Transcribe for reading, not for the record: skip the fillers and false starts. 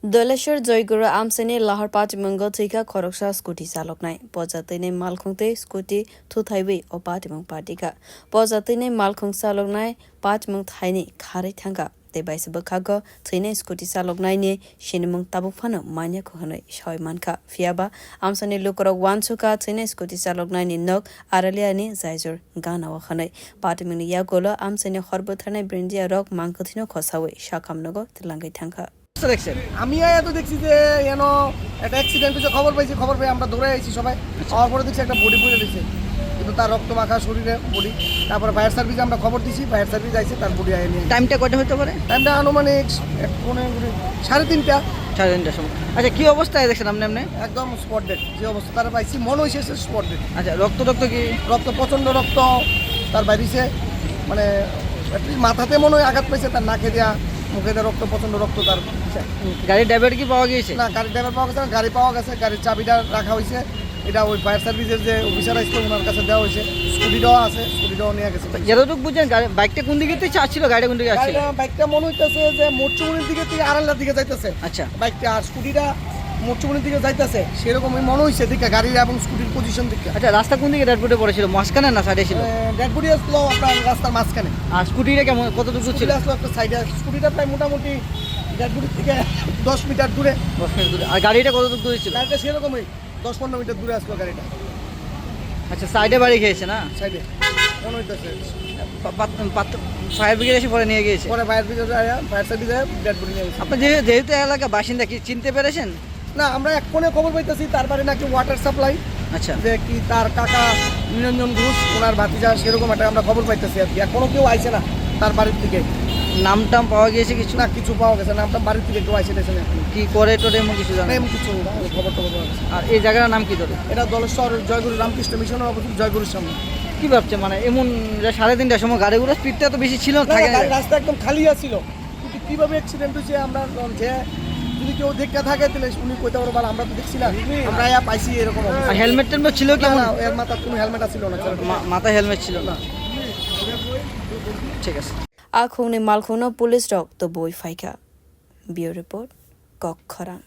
দলেশ্বর জয়গুরু আমসেনি লাহর patimungo thwikha khorok স্কুটি চালকনাই পজাতিনে মালখংতে স্কুটি থুথাইবি ও patimun patika পজাতিনে মালখং চালকনাই patimun thaini খাरै থাঙ্গা তেবাইসে বখাগো থৈনে স্কুটি চালকনাইনি সিনেমং তাবুফানো মানিয়া খহাनै সয় মানখা ফিয়াবা আমসানি লুকরক ওয়ানসুকা থৈনে স্কুটি চালকনাইনি নক আরালিয়ানি জাইজর গানাও খাनै patimunni ইয়াগলো আমসানি খরবথানাই ব্রিন্ডিয়া রক মাংকথিনো খসাওই শাকামনগো তেলাঙ্গাই থাঙ্গা দেখছেন আমি তো দেখছি যে একটা অ্যাক্সিডেন্ট হয়েছে, খবর পেয়ে আমরা দৌড়ে আইছি সবাই। হওয়ার পরে দেখছি একটা বডি পড়ে দিচ্ছে, কিন্তু তার রক্ত মাখা শরীরে বডি। তারপরে ফায়ার সার্ভিসে আমরা খবর দিছি, ফায়ার সার্ভিস আইছে, তার বডি আইনি। টাইমটা কয়টা হতে পারে? টাইমটা আনুমানিক 3:30 3:30টার সময়। আচ্ছা, কি অবস্থায় দেখছেন আপনি? একদম স্পট ডেড যে অবস্থা তার পাইছি, মনে হয়েছে স্পট ডেড। আচ্ছা, রক্ত কি? রক্ত প্রচণ্ড রক্ত তার বাইরেছে, মানে মাথাতে মনে হয় আঘাত পাইছে, তার নাকে দেওয়া মুখে দেওয়া রক্ত, প্রচণ্ড রক্ত তার। গাড়ির ড্রাইভার কি পাওয়া গিয়েছে? না, গাড়ির ড্রাইভার পাওয়া গেছে না, গাড়ি পাওয়া গেছে, গাড়ির চাবিটা রাখা হয়েছে। এটা ওই ফায়ার সার্ভিসের যে অফিসার আসছে ওনার কাছে দেওয়া হয়েছে। স্কুটিটাও আছে, স্কুটিটাও নিয়ে গেছে। যতটুকু বুঝছেন বাইকটা কোন দিকে আসছিল? গাড়িটা কোন দিকে আসছিল? বাইকটা মনে হইতেছে যে মোটচুমনির দিকে থেকে আড়াল্লার দিকে যাইতেছে। আচ্ছা, বাইকটা আর স্কুটিটা মোটচুমনির দিকে যাইতেছে, সেরকমই মনে হয়েছে দিকে গাড়ির এবং স্কুটির পজিশন দিকে। আচ্ছা, রাস্তা কোন দিকে ড্যাডবুটে পড়েছিল? মাঝখানে না সাইডে ছিল? ড্যাডবুটি আসলো আপনার রাস্তার মাঝখানে। আর স্কুটিটা কেমন, কতটুকু ছিল? আসলো একটা সাইডে, স্কুটিটা প্রায় মোটামুটি ড্যাডবুটির থেকে 10 মিটার দূরে। 10 মিটার দূরে। আর গাড়িটা কতটুকু দূরে ছিল? গাড়িটা সেরকমই 10-15 মিটার দূরে আসলো গাড়িটা। আচ্ছা, সাইডে বাড়ি খেয়েছে না? সাইডে মনে হইতেছে। ফায়ার ব্রিগেড এসে পরে নিয়ে গিয়েছে? পরে ফায়ার ব্রিগেড ফায়ার সার্ভিসে ড্যাডবুটি নিয়ে গেছে। আপনি যেহেতু এলাকা বাসিন্দা, কি চিনতে পেরেছেন? না, আমরা এক ফোনে খবর পাইতেছি তারপরে নাকি ওয়াটার সাপ্লাই। আচ্ছা, যে কি তার কাকা নিরঞ্জন ঘোষ ওনার ভাতিজা, সেরকম একটা আমরা খবর পাইতেছি আর কি। এখনো কেউ আইছে না তার বাড়ির থেকে। নাম পাওয়া গিয়েছে কিছু? না, কিছু পাওয়া গেছে না, আমরা বাড়ির থেকে কেউ আইছে না। কি করে টোটে এমন কিছু জানেন? এমন কিছু খবর পাওয়া গেছে। আর এই জায়গার নাম কি তোদের? এটা দলেশ্বর জয়গুরু রামকৃষ্ণ মিশনের অবস্থিত জয়গুরুর সামনে। কি ভাবছে মানে এমন 3:30টার সময় গাড়িগুলো স্পিডটা তো বেশি ছিল না? রাস্তা একদম খালি আছিল, কিন্তু কিভাবে অ্যাক্সিডেন্ট হয়েছে আমরা যে যদি কেউ দেখতে থাকে তাহলে উনি কইতে পারবো, আমরা তো দেখছি না, আমরা পাইছি এরকম। আর হেলমেট ছিল কেমন? এর মাথার কোনো হেলমেট ছিল না, মাথায় হেলমেট ছিল না। ঠিক আছে। আখৌনে মালখৌনা পুলিশ রক তো বই ফাইকা। Bio report কক্ষরাং।